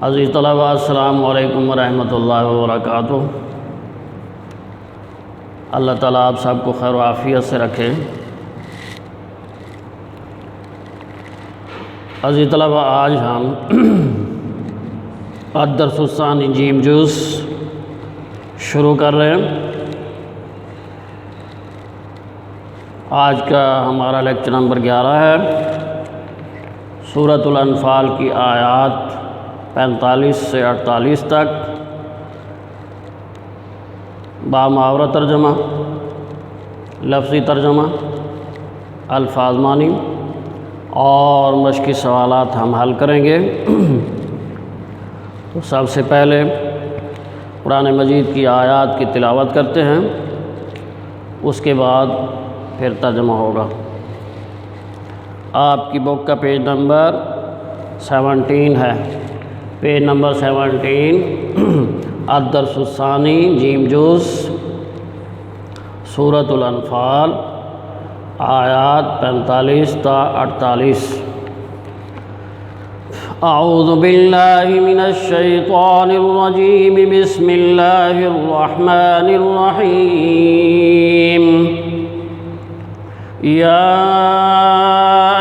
عزیز طلباء، السلام علیکم ورحمۃ اللہ وبرکاتہ۔ اللہ تعالیٰ آپ سب کو خیر و عافیت سے رکھے۔ عزیز طلباء، آج ہم الدرس الثانی جیم جز شروع کر رہے ہیں۔ آج کا ہمارا لیکچر نمبر 11 ہے۔ سورۃ الانفال کی آیات 45 سے 48 تک بامحاورہ ترجمہ، لفظی ترجمہ، الفاظ معنی اور مشقی سوالات ہم حل کریں گے۔ تو سب سے پہلے قرآن مجید کی آیات کی تلاوت کرتے ہیں، اس کے بعد پھر ترجمہ ہوگا۔ آپ کی بک کا پیج نمبر 17 ہے، پیج نمبر 17، الدرس الثانی جیم جز سورۃ الانفال آیات 45 تا 48۔ اعوذ باللہ من الشیطان الرجیم، بسم اللہ الرحمن الرحیم۔ یا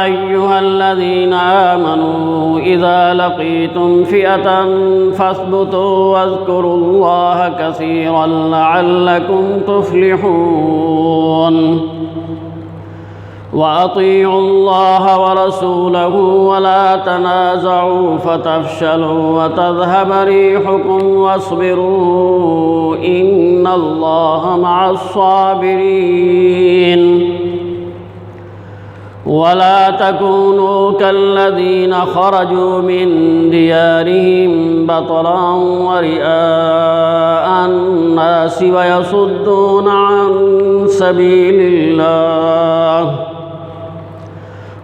أيها الذين آمنوا إذا لقيتم فئة فاثبتوا واذكروا الله كثيرا لعلكم تفلحون، وأطيعوا الله ورسوله ولا تنازعوا فتفشلوا وتذهب ريحكم واصبروا إن الله مع الصابرين، ولا تكونوا كالذين خرجوا من ديارهم بطرا ورئاء الناس ويصدون عن سبيل الله،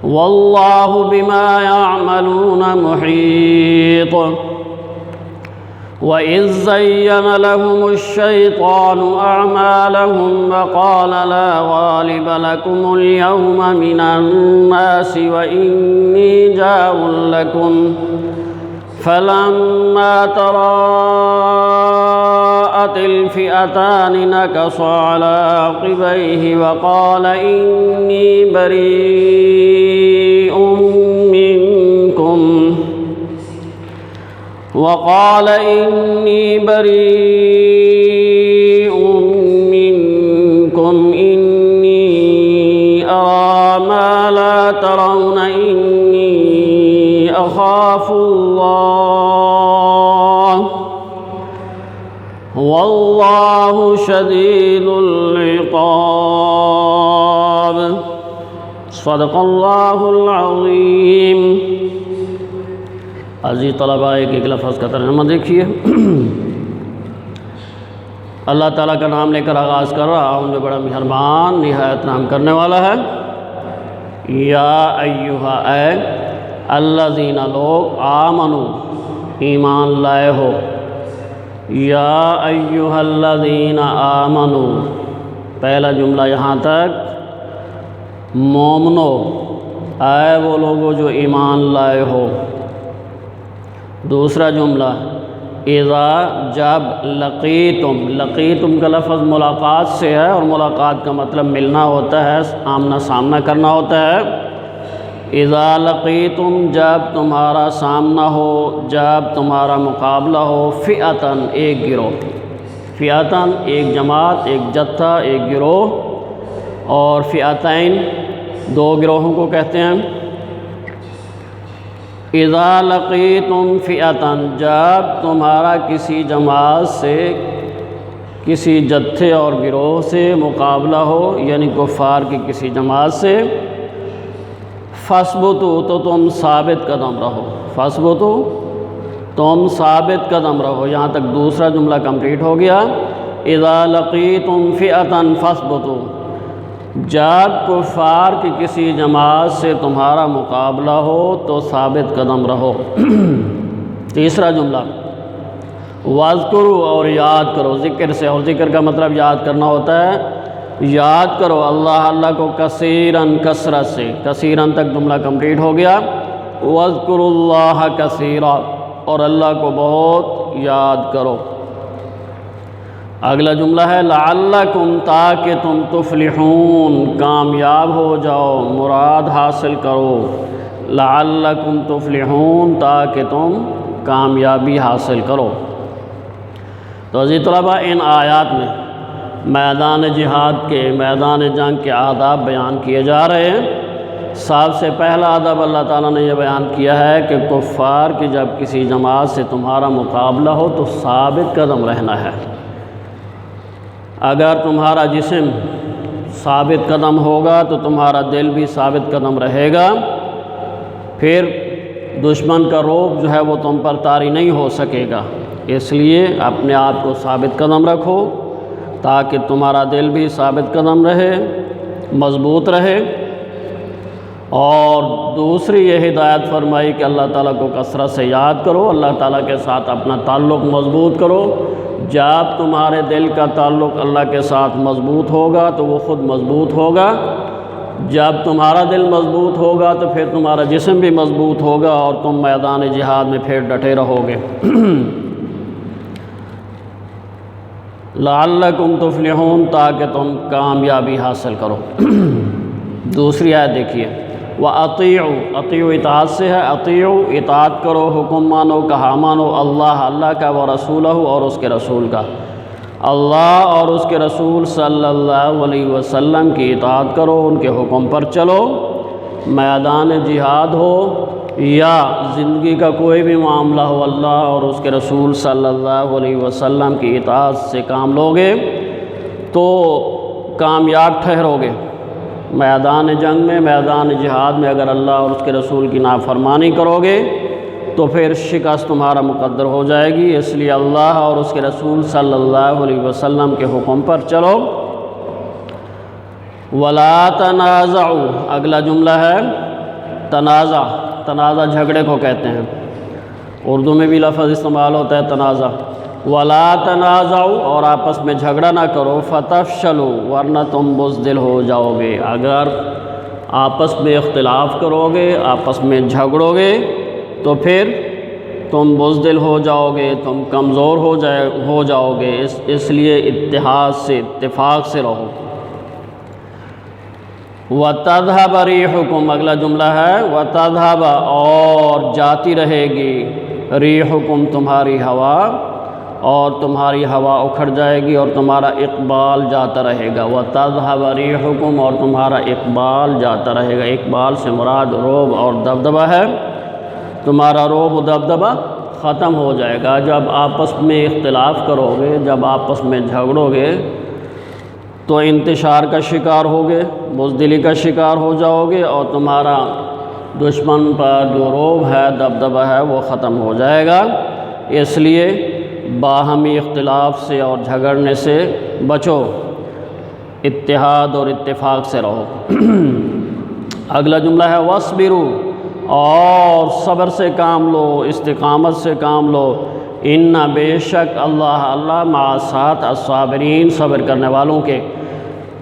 والله بما يعملون محيط۔ وَإِذْ زَيَّنَ لَهُمُ الشَّيْطَانُ أَعْمَالَهُمْ وَقَالَ لَا غَالِبَ لَكُمُ الْيَوْمَ مِنَ النَّاسِ وَإِنِّي جَارٌ لَكُمْ، فَلَمَّا تَرَاءَتِ الْفِئَتَانِ نَكَصَ عَلَى عَقِبَيْهِ وَقَالَ إِنِّي بَرِيءٌ منكم إني أرى ما لا ترون إني أخاف الله، والله شديد العقاب۔ صدق اللہ العظیم۔ عزیز طلباء، ایک لفظ کا ترجمہ دیکھیے۔ اللہ تعالیٰ کا نام لے کر آغاز کر رہا ہوں جو بڑا مہربان نہایت رحم کرنے والا ہے۔ یا ایہا، اے الذین لوگ، آمنو ایمان لائے ہو۔ یا ایہا الذین آمنو، پہلا جملہ یہاں تک مومنو، اے وہ لوگوں جو ایمان لائے ہو۔ دوسرا جملہ اذا، جب، لقیتم کا لفظ ملاقات سے ہے، اور ملاقات کا مطلب ملنا ہوتا ہے، آمنا سامنا کرنا ہوتا ہے۔ اذا لقیتم، جب تمہارا سامنا ہو، جب تمہارا مقابلہ ہو، فئتاً ایک گروہ، فئتاً ایک جماعت، ایک جتھا، ایک گروہ، اور فئتین دو گروہوں کو کہتے ہیں۔ اذا لقیتم فئتاً، جب تمہارا کسی جماعت سے، کسی جتھے اور گروہ سے مقابلہ ہو، یعنی کفار کی کسی جماعت سے، فاثبتوا، تو تم ثابت قدم رہو، فاثبتوا، تم ثابت قدم رہو۔ یہاں تک دوسرا جملہ کمپلیٹ ہو گیا۔ اذا لقیتم فئتاً فاثبتوا، جب کفار کی کسی جماعت سے تمہارا مقابلہ ہو تو ثابت قدم رہو۔ تیسرا جملہ واذکروا، اور یاد کرو، ذکر سے، اور ذکر کا مطلب یاد کرنا ہوتا ہے۔ یاد کرو اللہ کو کثیراً، کثرت سے، کثیراً تک جملہ کمپلیٹ ہو گیا۔ واذکروا اللہ کثیرا، اور اللہ کو بہت یاد کرو۔ اگلا جملہ ہے لعلکم، تاکہ تم تفلحون، کامیاب ہو جاؤ، مراد حاصل کرو۔ لعلکم تفلحون، تاکہ تم کامیابی حاصل کرو۔ تو عزیز طلباء، ان آیات میں میدان جہاد کے، میدان جنگ کے آداب بیان کیے جا رہے ہیں۔ سب سے پہلا ادب اللہ تعالیٰ نے یہ بیان کیا ہے کہ کفار کی جب کسی جماعت سے تمہارا مقابلہ ہو تو ثابت قدم رہنا ہے۔ اگر تمہارا جسم ثابت قدم ہوگا تو تمہارا دل بھی ثابت قدم رہے گا، پھر دشمن کا رعب جو ہے وہ تم پر طاری نہیں ہو سکے گا۔ اس لیے اپنے آپ کو ثابت قدم رکھو تاکہ تمہارا دل بھی ثابت قدم رہے، مضبوط رہے۔ اور دوسری یہ ہدایت فرمائی کہ اللہ تعالیٰ کو کثرت سے یاد کرو، اللہ تعالیٰ کے ساتھ اپنا تعلق مضبوط کرو۔ جب تمہارے دل کا تعلق اللہ کے ساتھ مضبوط ہوگا تو وہ خود مضبوط ہوگا۔ جب تمہارا دل مضبوط ہوگا تو پھر تمہارا جسم بھی مضبوط ہوگا اور تم میدان جہاد میں پھر ڈٹے رہو گے۔ لعلکم تفلحون، تاکہ تم کامیابی حاصل کرو۔ دوسری آیت دیکھیے، وَأَطِيعُوا، اطیعوا اطاعت سے ہے، اطیعوا اطاعت کرو، حکم مانو، کہا مانو، اللہ کا، ورسولہ اور اس کے رسول کا۔ اللہ اور اس کے رسول صلی اللہ علیہ وسلم کی اطاعت کرو، ان کے حکم پر چلو۔ میدان جہاد ہو یا زندگی کا کوئی بھی معاملہ ہو، اللہ اور اس کے رسول صلی اللہ علیہ وسلم کی اطاعت سے کام لوگے تو کامیاب ٹھہرو گے۔ میدان جنگ میں، میدان جہاد میں اگر اللہ اور اس کے رسول کی نافرمانی کرو گے تو پھر شکست تمہارا مقدر ہو جائے گی۔ اس لیے اللہ اور اس کے رسول صلی اللہ علیہ وسلم کے حکم پر چلو۔ وَلَا تَنَازَعُوا، اگلا جملہ ہے تنازع۔ تنازع جھگڑے کو کہتے ہیں، اردو میں بھی لفظ استعمال ہوتا ہے تنازع۔ وَلَا تَنَازَعُوا، اور آپس میں جھگڑا نہ کرو، فَتَفْشَلُوا، ورنہ تم بزدل ہو جاؤ گے۔ اگر آپس میں اختلاف کرو گے، آپس میں جھگڑو گے تو پھر تم بزدل ہو جاؤ گے، تم کمزور ہو جاؤ گے۔ اس لیے اتحاد سے، اتفاق سے رہو۔ وَتَذْهَبَ رِيحُكُمْ، اگلا جملہ ہے وَتَذْهَبَ، اور جاتی رہے گی، رِيحُكُمْ، تمہاری ہوا، اور تمہاری ہوا اکھڑ جائے گی اور تمہارا اقبال جاتا رہے گا۔ وَتَذْهَبَ رِيحُكُمْ، اور تمہارا اقبال جاتا رہے گا۔ اقبال سے مراد رعب اور دبدبہ ہے۔ تمہارا رعب و دبدبہ ختم ہو جائے گا۔ جب آپس میں اختلاف کرو گے، جب آپس میں جھگڑو گے تو انتشار کا شکار ہوگے، بزدلی کا شکار ہو جاؤ گے، اور تمہارا دشمن پر جو رعب ہے، دبدبہ ہے، وہ ختم ہو جائے گا۔ اس لیے باہمی اختلاف سے اور جھگڑنے سے بچو، اتحاد اور اتفاق سے رہو۔ اگلا جملہ ہے وَاصْبِرُوا، اور صبر سے کام لو، استقامت سے کام لو۔ ان بے شک اللہ مع ساتھ الصابرین، صبر کرنے والوں کے۔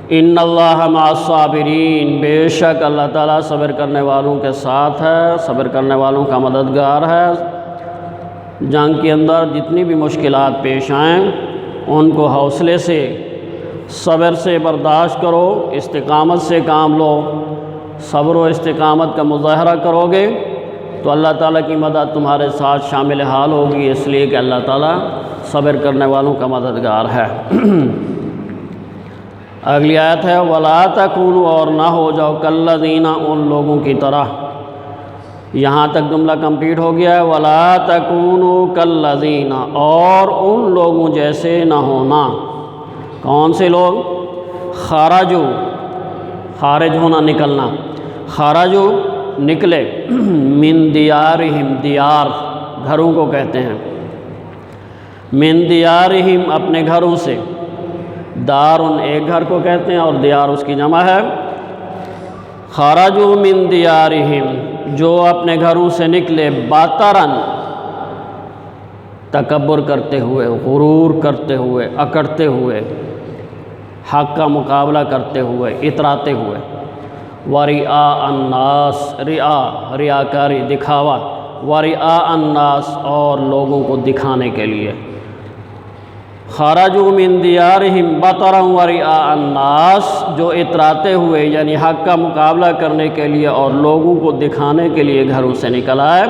ان اللہ مع الصابرین، بے شک اللہ تعالیٰ صبر کرنے والوں کے ساتھ ہے، صبر کرنے والوں کا مددگار ہے۔ جنگ کے اندر جتنی بھی مشکلات پیش آئیں ان کو حوصلے سے، صبر سے برداشت کرو، استقامت سے کام لو۔ صبر و استقامت کا مظاہرہ کرو گے تو اللہ تعالیٰ کی مدد تمہارے ساتھ شامل حال ہوگی، اس لیے کہ اللہ تعالیٰ صبر کرنے والوں کا مددگار ہے۔ اگلی آیت ہے وَلَا تَكُونُوا، اور نہ ہو جاؤ كَالَّذِينَ، ان لوگوں کی طرح۔ یہاں تک جملہ کمپلیٹ ہو گیا ہے۔ وَلَا تَكُونُوا كَالَّذِينَ، اور ان لوگوں جیسے نہ ہونا۔ کون سے لوگ؟ خرجوا، خارج ہونا، نکلنا۔ خرجوا، نکلے، من دیارہم، دیار گھروں کو کہتے ہیں، من دیارہم، اپنے گھروں سے۔ دارن ایک گھر کو کہتے ہیں اور دیار اس کی جمع ہے۔ خرجوا من دیارہم، جو اپنے گھروں سے نکلے، باطرن، تکبر کرتے ہوئے، غرور کرتے ہوئے، اکڑتے ہوئے، حق کا مقابلہ کرتے ہوئے، اتراتے ہوئے۔ وَرِئَاءَ النَّاسِ، ریاکاری، دکھاوا، ورئاء الناس اور لوگوں کو دکھانے کے لیے۔ خرجوا من دیارہم بطرا ورئاء الناس، جو اتراتے ہوئے یعنی حق کا مقابلہ کرنے کے لیے اور لوگوں کو دکھانے کے لیے گھروں سے نکل آئے۔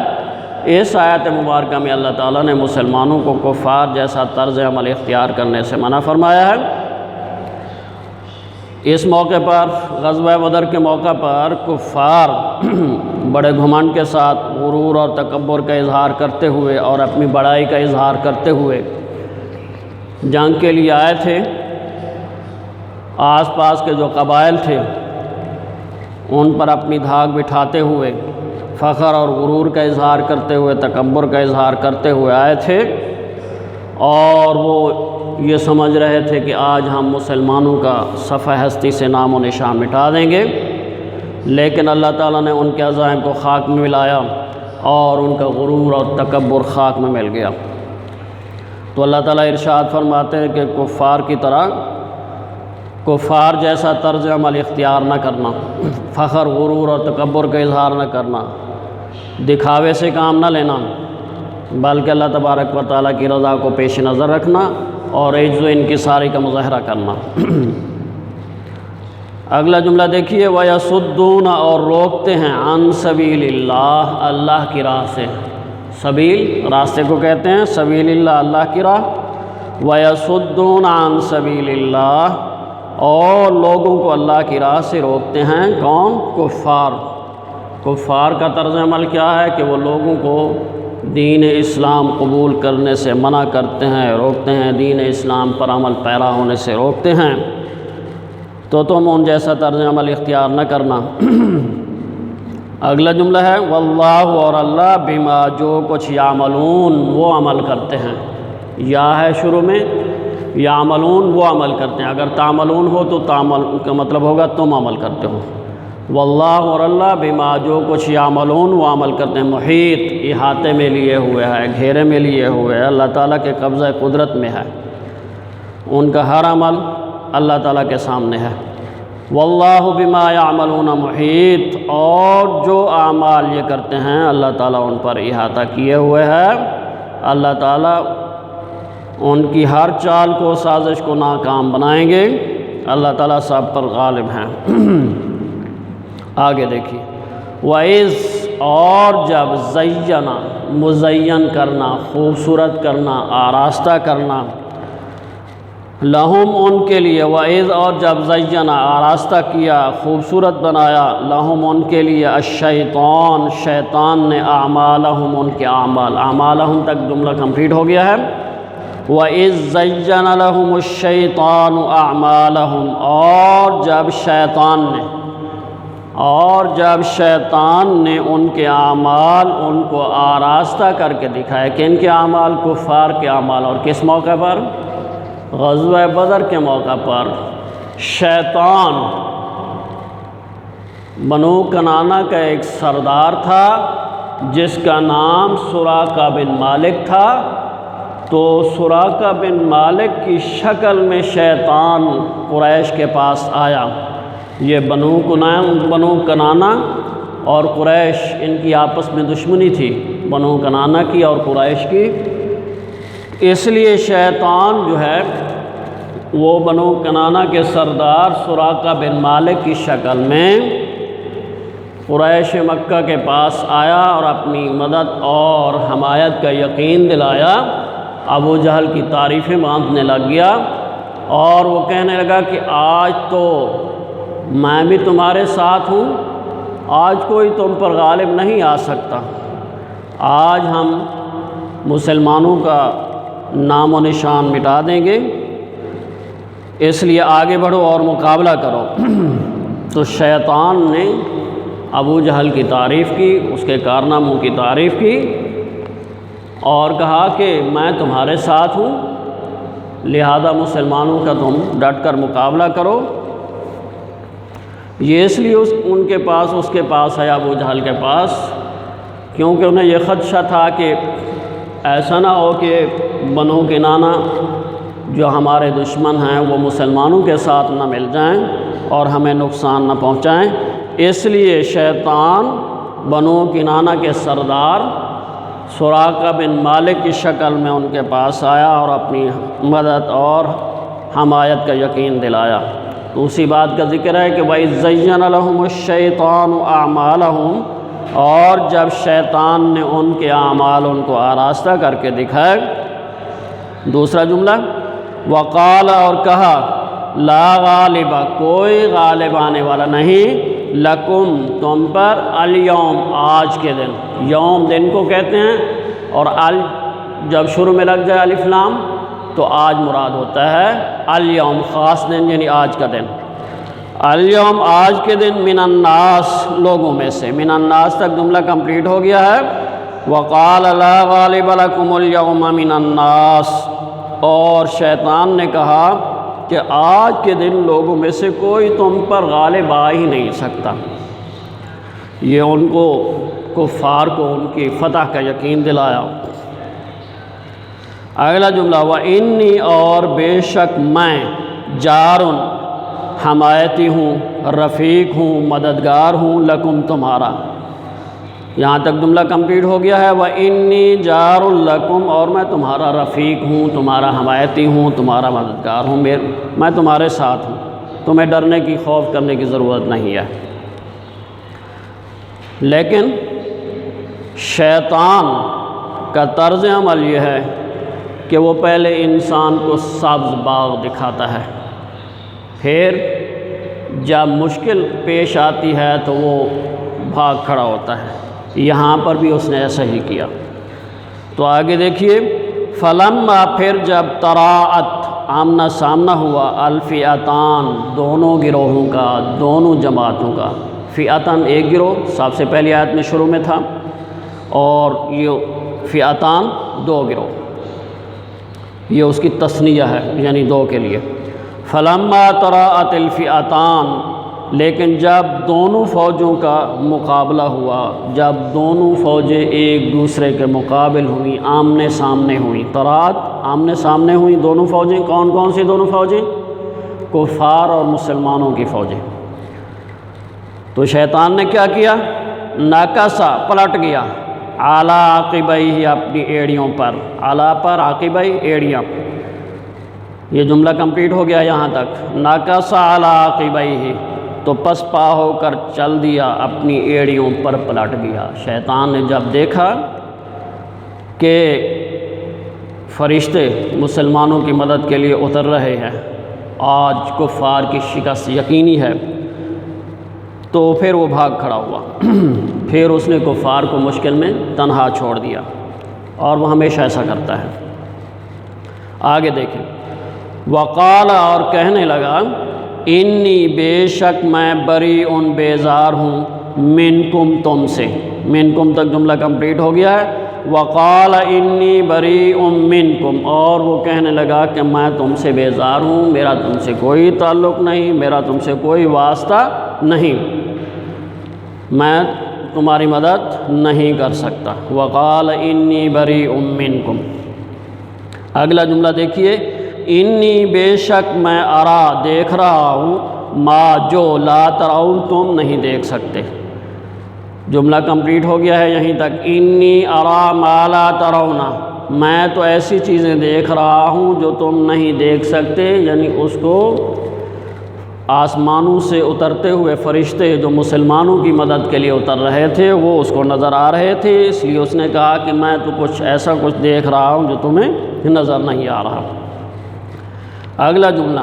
اس آیت مبارکہ میں اللہ تعالیٰ نے مسلمانوں کو کفار جیسا طرز عمل اختیار کرنے سے منع فرمایا ہے۔ اس موقع پر غزوہ بدر کے موقع پر کفار بڑے گھمنڈ کے ساتھ غرور اور تکبر کا اظہار کرتے ہوئے اور اپنی بڑائی کا اظہار کرتے ہوئے جنگ کے لیے آئے تھے۔ آس پاس کے جو قبائل تھے ان پر اپنی دھاک بٹھاتے ہوئے فخر اور غرور کا اظہار کرتے ہوئے تکبر کا اظہار کرتے ہوئے آئے تھے، اور وہ یہ سمجھ رہے تھے کہ آج ہم مسلمانوں کا صفحہ ہستی سے نام و نشان مٹا دیں گے، لیکن اللہ تعالیٰ نے ان کے عزائم کو خاک میں ملایا اور ان کا غرور اور تکبر خاک میں مل گیا۔ تو اللہ تعالیٰ ارشاد فرماتے ہیں کہ کفار کی طرح کفار جیسا طرز عمل اختیار نہ کرنا، فخر غرور اور تکبر کا اظہار نہ کرنا، دکھاوے سے کام نہ لینا، بلکہ اللہ تبارک و تعالیٰ کی رضا کو پیش نظر رکھنا اور عجز و انکساری کا مظاہرہ کرنا۔ اگلا جملہ دیکھیے، وَيَصُدُّونَ، اور روکتے ہیں، عن سبیل اللہ، اللہ کی راہ سے۔ سبیل راستے کو کہتے ہیں، سبیل اللہ اللہ کی راہ۔ وَيَصُدُّونَ عن سبیل اللہ، اور لوگوں کو اللہ کی راہ سے روکتے ہیں۔ کون؟ کفار۔ کفار کا طرز عمل کیا ہے کہ وہ لوگوں کو دین اسلام قبول کرنے سے منع کرتے ہیں، روکتے ہیں، دین اسلام پر عمل پیرا ہونے سے روکتے ہیں۔ تو تم ان جیسا طرز عمل اختیار نہ کرنا۔ اگلا جملہ ہے، واللہ، اور اللہ، بما، جو کچھ، یعملون، وہ عمل کرتے ہیں۔ یا ہے شروع میں، یعملون، وہ عمل کرتے ہیں۔ اگر تعملون ہو تو تعمل کا مطلب ہوگا تم عمل کرتے ہو۔ واللہ، اور اللہ، بما، جو کچھ، یعملون، وہ عمل کرتے ہیں۔ محیط، احاطے میں لیے ہوئے ہے، گھیرے میں لیے ہوئے ہے، اللہ تعالیٰ کے قبضہ قدرت میں ہے، ان کا ہر عمل اللہ تعالیٰ کے سامنے ہے۔ واللہ بما یعملون محیط، اور جو اعمال یہ کرتے ہیں اللہ تعالیٰ ان پر احاطہ کیے ہوئے ہے۔ اللہ تعالیٰ ان کی ہر چال کو، سازش کو ناکام بنائیں گے۔ اللہ تعالیٰ سب پر غالب ہیں۔ آگے دیکھیے، وَإِذْ، اور جب، زَيَّنَ، مزین کرنا، خوبصورت کرنا، آراستہ کرنا، لہم، ان کے لیے، وَإِذْ، اور جب، زَيَّنَ، آراستہ کیا، خوبصورت بنایا، لہم، ان کے لیے، الشیطان، شیطان نے، اعمالہم، ان کے اعمال، اعمالہم تک جملہ کمپلیٹ ہو گیا ہے۔ وَإِذْ زَيَّنَ لَهُمُ الشَّيْطَانُ أَعْمَالَهُمْ، اور جب شیطان نے ان کے اعمال ان کو آراستہ کر کے دکھائے۔ کن کے اعمال؟ کفار کے اعمال۔ اور کس موقع پر؟ غزوہ بدر کے موقع پر۔ شیطان بنو کنانہ کا ایک سردار تھا جس کا نام سراقہ بن مالک تھا۔ تو سراقہ بن مالک کی شکل میں شیطان قریش کے پاس آیا۔ یہ بنو کنانہ اور قریش، ان کی آپس میں دشمنی تھی، بنو کنانہ کی اور قریش کی۔ اس لیے شیطان جو ہے وہ بنو کنانہ کے سردار سراقہ بن مالک کی شکل میں قریش مکہ کے پاس آیا اور اپنی مدد اور حمایت کا یقین دلایا۔ ابو جہل کی تعریفیں باندھنے لگ گیا اور وہ کہنے لگا کہ آج تو میں بھی تمہارے ساتھ ہوں، آج کوئی تم پر غالب نہیں آ سکتا، آج ہم مسلمانوں کا نام و نشان مٹا دیں گے، اس لیے آگے بڑھو اور مقابلہ کرو۔ تو شیطان نے ابو جہل کی تعریف کی، اس کے کارناموں کی تعریف کی اور کہا کہ میں تمہارے ساتھ ہوں، لہذا مسلمانوں کا تم ڈٹ کر مقابلہ کرو۔ یہ اس لیے اس کے پاس ہے، ابو جہل کے پاس، کیونکہ انہیں یہ خدشہ تھا کہ ایسا نہ ہو کہ بنو کنانہ جو ہمارے دشمن ہیں وہ مسلمانوں کے ساتھ نہ مل جائیں اور ہمیں نقصان نہ پہنچائیں۔ اس لیے شیطان بنو کنانہ کے سردار سراقہ بن مالک کی شکل میں ان کے پاس آیا اور اپنی مدد اور حمایت کا یقین دلایا۔ تو اسی بات کا ذکر ہے کہ وَإِذْ زَيَّنَ لَهُمُ الشَّيْطَانُ أَعْمَالَهُمْ، اور جب شیطان نے ان کے اعمال ان کو آراستہ کر کے دکھائے۔ دوسرا جملہ وقال، اور کہا لا غالب، کوئی غالب آنے والا نہیں، لکم، تم پر، الیوم، آج کے دن، یوم دن کو کہتے ہیں، اور جب شروع میں لگ جائے الف لام تو آج مراد ہوتا ہے الیوم، خاص دن یعنی آج کا دن۔ الیوم، آج کے دن، من الناس، لوگوں میں سے، من الناس تک جملہ کمپلیٹ ہو گیا ہے۔ وقال لا غالب لکم الیوم من الناس، اور شیطان نے کہا کہ آج کے دن لوگوں میں سے کوئی تم پر غالب آ ہی نہیں سکتا۔ یہ ان کو، کفار کو، ان کی فتح کا یقین دلایا۔ اگلا جملہ وَإِنِّي، اور بے شک میں، جارٌ، حمایتی ہوں، رفیق ہوں، مددگار ہوں، لکم، تمہارا۔ یہاں تک جملہ کمپلیٹ ہو گیا ہے۔ وَإِنِّي جَارٌ لَكُمْ، اور میں تمہارا رفیق ہوں، تمہارا حمایتی ہوں، تمہارا مددگار ہوں، میں تمہارے ساتھ ہوں، تمہیں ڈرنے کی، خوف کرنے کی ضرورت نہیں ہے۔ لیکن شیطان کا طرز عمل یہ ہے کہ وہ پہلے انسان کو سبز باغ دکھاتا ہے، پھر جب مشکل پیش آتی ہے تو وہ بھاگ کھڑا ہوتا ہے۔ یہاں پر بھی اس نے ایسا ہی کیا۔ تو آگے دیکھیے، فلما، پھر جب، تراءت، آمنا سامنا ہوا، الفئتان، دونوں گروہوں کا، دونوں جماعتوں کا، فئتان ایک گروہ، سب سے پہلی آیت میں شروع میں تھا، اور یہ فئتان دو گروہ، یہ اس کی تثنیہ ہے، یعنی دو کے لیے۔ فلما تراءت الفئتان، لیکن جب دونوں فوجوں کا مقابلہ ہوا، جب دونوں فوجیں ایک دوسرے کے مقابل ہوئیں، آمنے سامنے ہوئیں، تراءت، آمنے سامنے ہوئیں دونوں فوجیں، کون کون سی دونوں فوجیں؟ کفار اور مسلمانوں کی فوجیں۔ تو شیطان نے کیا کیا؟ نکسا، پلٹ گیا، علی عقبیہ، اپنی ایڑیوں پر، علی پر، عقبیہ، ایڑیاں۔ یہ جملہ کمپلیٹ ہو گیا یہاں تک۔ نکسا علی عقبیہ، تو پس پا ہو کر چل دیا، اپنی ایڑیوں پر پلٹ گیا۔ شیطان نے جب دیکھا کہ فرشتے مسلمانوں کی مدد کے لیے اتر رہے ہیں، آج کفار کی شکست یقینی ہے، تو پھر وہ بھاگ کھڑا ہوا۔ پھر اس نے کفار کو مشکل میں تنہا چھوڑ دیا، اور وہ ہمیشہ ایسا کرتا ہے۔ آگے دیکھیں، وقال، اور کہنے لگا، انی، بے شک میں، بریء، بیزار ہوں، منکم، تم سے۔ منکم تک جملہ کمپلیٹ ہو گیا ہے۔ وقال انی بریء منکم، اور وہ کہنے لگا کہ میں تم سے بیزار ہوں، میرا تم سے کوئی تعلق نہیں، میرا تم سے کوئی واسطہ نہیں، میں تمہاری مدد نہیں کر سکتا۔ وقال انی بریء منکم۔ اگلا جملہ دیکھیے، انی، بے شک میں، ارا، دیکھ رہا ہوں، ما، جو، لا ترون، تم نہیں دیکھ سکتے۔ جملہ کمپلیٹ ہو گیا ہے یہیں تک۔ انی ارا ما لا ترون، میں تو ایسی چیزیں دیکھ رہا ہوں جو تم نہیں دیکھ سکتے، یعنی اس کو آسمانوں سے اترتے ہوئے فرشتے جو مسلمانوں کی مدد کے لیے اتر رہے تھے وہ اس کو نظر آ رہے تھے، اس لیے اس نے کہا کہ میں تو کچھ ایسا کچھ دیکھ رہا ہوں جو تمہیں نظر نہیں آ رہا۔ اگلا جملہ،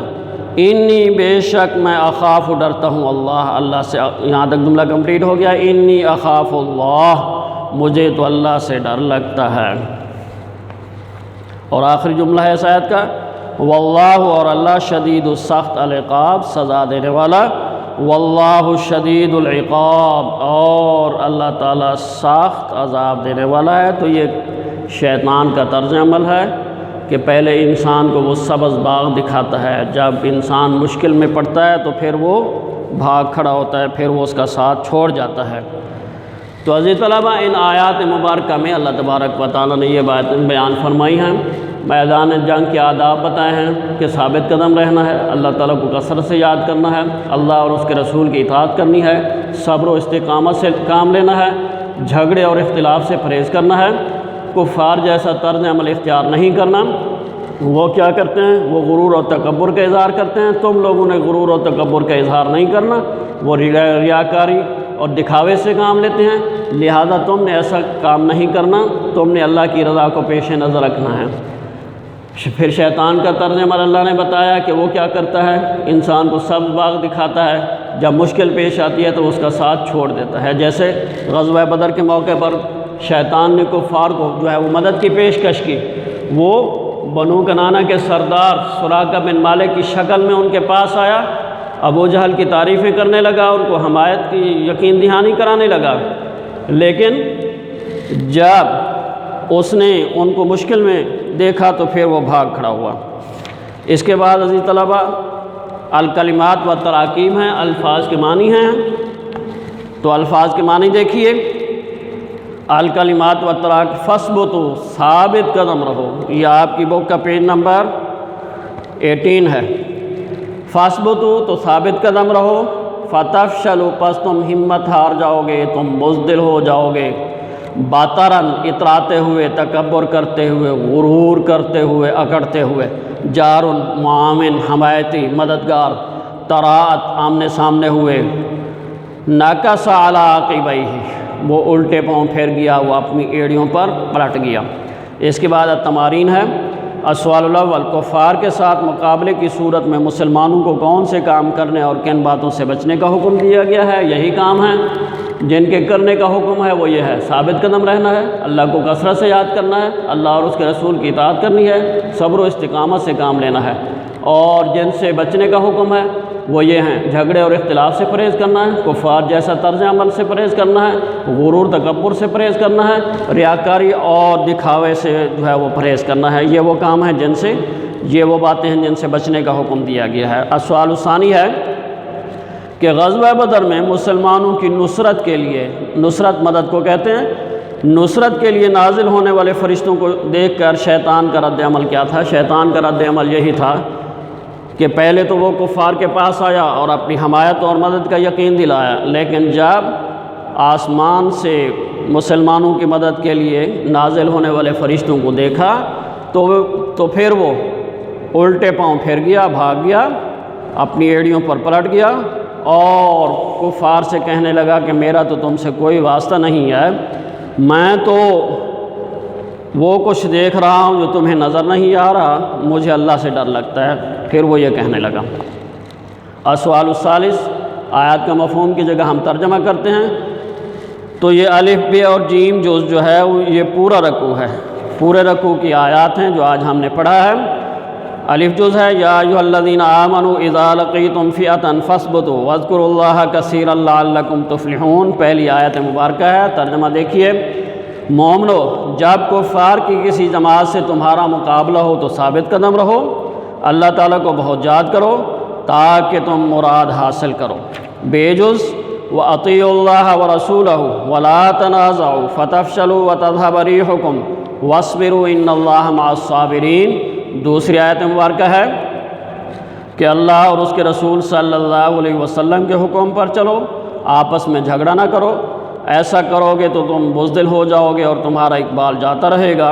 انی، بے شک میں، اخاف، ڈرتا ہوں، اللہ سے۔ یہاں تک جملہ کمپلیٹ ہو گیا۔ انی اخاف اللہ، مجھے تو اللہ سے ڈر لگتا ہے۔ اور آخری جملہ ہے اس آیت کا، واللہ، اور اللہ، شدید السخت العقاب، سزا دینے والا، واللہ شدید العقاب، اور اللہ تعالیٰ سخت عذاب دینے والا ہے۔ تو یہ شیطان کا طرز عمل ہے کہ پہلے انسان کو وہ سبز باغ دکھاتا ہے، جب انسان مشکل میں پڑتا ہے تو پھر وہ بھاگ کھڑا ہوتا ہے، پھر وہ اس کا ساتھ چھوڑ جاتا ہے۔ تو عزیز طلبہ، ان آیات مبارکہ میں اللہ تبارک و تعالیٰ نے یہ باتیں بیان فرمائی ہیں، میدان جنگ کے آداب بتائے ہیں کہ ثابت قدم رہنا ہے، اللہ تعالیٰ کو کثرت سے یاد کرنا ہے، اللہ اور اس کے رسول کی اطاعت کرنی ہے، صبر و استقامت سے کام لینا ہے، جھگڑے اور اختلاف سے پرہیز کرنا ہے، کفار جیسا طرز عمل اختیار نہیں کرنا۔ وہ کیا کرتے ہیں؟ وہ غرور اور تکبر کا اظہار کرتے ہیں۔ تم لوگوں نے غرور اور تکبر کا اظہار نہیں کرنا، وہ ریاکاری اور دکھاوے سے کام لیتے ہیں، لہذا تم نے ایسا کام نہیں کرنا، تم نے اللہ کی رضا کو پیش نظر رکھنا ہے۔ پھر شیطان کا طرز عمل اللہ نے بتایا کہ وہ کیا کرتا ہے، انسان کو سبز باغ دکھاتا ہے، جب مشکل پیش آتی ہے تو اس کا ساتھ چھوڑ دیتا ہے۔ جیسے غزوہ بدر کے موقع پر شیطان نے کفار کو جو ہے وہ مدد کی پیشکش کی، وہ بنو کنانہ کے سردار سراقہ بن مالک کی شکل میں ان کے پاس آیا، ابو جہل کی تعریفیں کرنے لگا، ان کو حمایت کی یقین دہانی کرانے لگا، لیکن جب اس نے ان کو مشکل میں دیکھا تو پھر وہ بھاگ کھڑا ہوا۔ اس کے بعد عزیز طلبہ الکلمات و تراکیب ہیں، الفاظ کے معنی ہیں، تو الفاظ کے معنی دیکھیے۔ الکلمات و تراکیب، فثبتوا، ثابت قدم رہو، یہ آپ کی بک کا پیج نمبر 18 ہے۔ فثبتوا تو ثابت قدم رہو، فتفشلوا پس تم ہمت ہار جاؤ گے، تم بزدل ہو جاؤ گے، باترن اتراتے ہوئے، تکبر کرتے ہوئے، غرور کرتے ہوئے، اکڑتے ہوئے، جارن معاون حمایتی مددگار، تراعت آمنے سامنے ہوئے، نکس علی عقبیہ وہ الٹے پاؤں پھیر گیا، وہ اپنی ایڑیوں پر پلٹ گیا۔ اس کے بعد التمارین ہے۔ السؤال الاول، کفار کے ساتھ مقابلے کی صورت میں مسلمانوں کو کون سے کام کرنے اور کن باتوں سے بچنے کا حکم دیا گیا ہے؟ یہی کام ہے جن کے کرنے کا حکم ہے، وہ یہ ہے ثابت قدم رہنا ہے، اللہ کو کثرت سے یاد کرنا ہے، اللہ اور اس کے رسول کی اطاعت کرنی ہے، صبر و استقامت سے کام لینا ہے، اور جن سے بچنے کا حکم ہے وہ یہ ہیں جھگڑے اور اختلاف سے پرہیز کرنا ہے، کفار جیسا طرز عمل سے پرہیز کرنا ہے، غرور تکبر سے پرہیز کرنا ہے، ریاکاری اور دکھاوے سے جو ہے وہ پرہیز کرنا ہے۔ یہ وہ کام ہیں جن سے، یہ وہ باتیں ہیں جن سے بچنے کا حکم دیا گیا ہے۔ السؤال الثانی ہے کہ غزوہ بدر میں مسلمانوں کی نصرت کے لیے، نصرت مدد کو کہتے ہیں، نصرت کے لیے نازل ہونے والے فرشتوں کو دیکھ کر شیطان کا رد عمل کیا تھا؟ شیطان کا رد عمل یہی تھا کہ پہلے تو وہ کفار کے پاس آیا اور اپنی حمایت اور مدد کا یقین دلایا، لیکن جب آسمان سے مسلمانوں کی مدد کے لیے نازل ہونے والے فرشتوں کو دیکھا تو پھر وہ الٹے پاؤں پھر گیا، بھاگ گیا، اپنی ایڑیوں پر پلٹ گیا اور کفار سے کہنے لگا کہ میرا تو تم سے کوئی واسطہ نہیں ہے، میں تو وہ کچھ دیکھ رہا ہوں جو تمہیں نظر نہیں آ رہا، مجھے اللہ سے ڈر لگتا ہے۔ پھر وہ یہ کہنے لگا۔ السؤال الثالث، آیات کا مفہوم کی جگہ ہم ترجمہ کرتے ہیں، تو یہ الف ب اور جیم جز جو ہے یہ پورا رکوع ہے، پورے رکوع کی آیات ہیں جو آج ہم نے پڑھا ہے۔ الف جز ہے یا ایھا الذین آمنوا اذا لقیتم فئۃ فاثبتوا واذکروا اللہ کثیرا لعلکم تفلحون، پہلی آیت مبارکہ ہے۔ ترجمہ دیکھیے، مومنو جب کفار کی کسی جماعت سے تمہارا مقابلہ ہو تو ثابت قدم رہو، اللہ تعالیٰ کو بہت یاد کرو تاکہ تم مراد حاصل کرو۔ بے جز وَأَطِيعُوا اللَّهَ وَرَسُولَهُ وَلَا تَنَازَعُوا فَتَفْشَلُوا وَتَذْهَبَ رِيحُكُمْ وَاصْبِرُوا إِنَّ اللَّهَ مَعَ الصَّابِرِينَ۔ دوسری آیت مبارکہ ہے کہ اللہ اور اس کے رسول صلی اللہ علیہ وسلم کے حکم پر چلو، آپس میں جھگڑا نہ کرو، ایسا کرو گے تو تم بزدل ہو جاؤ گے اور تمہارا اقبال جاتا رہے گا،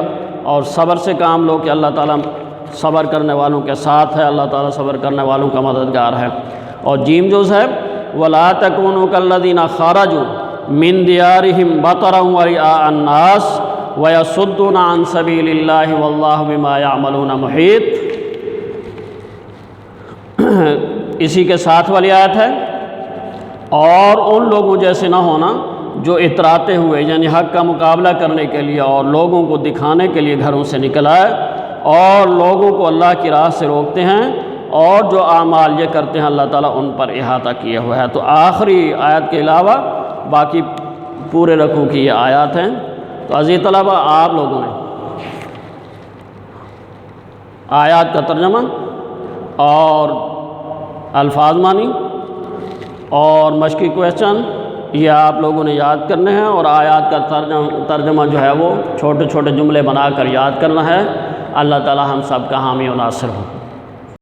اور صبر سے کام لو کہ اللہ تعالیٰ صبر کرنے والوں کے ساتھ ہے، اللہ تعالیٰ صبر کرنے والوں کا مددگار ہے۔ اور جیم جز ہے وَلَا تَكُونُوا كَالَّذِينَ خَرَجُوا مِن دِيَارِهِمْ بَطَرًا وَرِئَاءَ النَّاسِ وَيَصُدُّونَ عَن سَبِيلِ اللَّهِ وَاللَّهُ بِمَا يَعْمَلُونَ مُحِيطٌ۔ اسی کے ساتھ والی آیت ہے، اور ان لوگوں جیسے نہ ہونا جو اتراتے ہوئے یعنی حق کا مقابلہ کرنے کے لیے اور لوگوں کو دکھانے کے لیے گھروں سے نکل آئے اور لوگوں کو اللہ کی راہ سے روکتے ہیں، اور جو اعمال یہ کرتے ہیں اللہ تعالیٰ ان پر احاطہ کیے ہوئے ہے۔ تو آخری آیت کے علاوہ باقی پورے رکوع کی یہ آیات ہیں۔ تو عزیز طلبہ، آپ لوگوں نے آیات کا ترجمہ اور الفاظ مانی اور مشقی کویسچن یہ آپ لوگوں نے یاد کرنے ہیں، اور آیات کا ترجمہ جو ہے وہ چھوٹے چھوٹے جملے بنا کر یاد کرنا ہے۔ اللہ تعالیٰ ہم سب کا حامی و ناصر ہو۔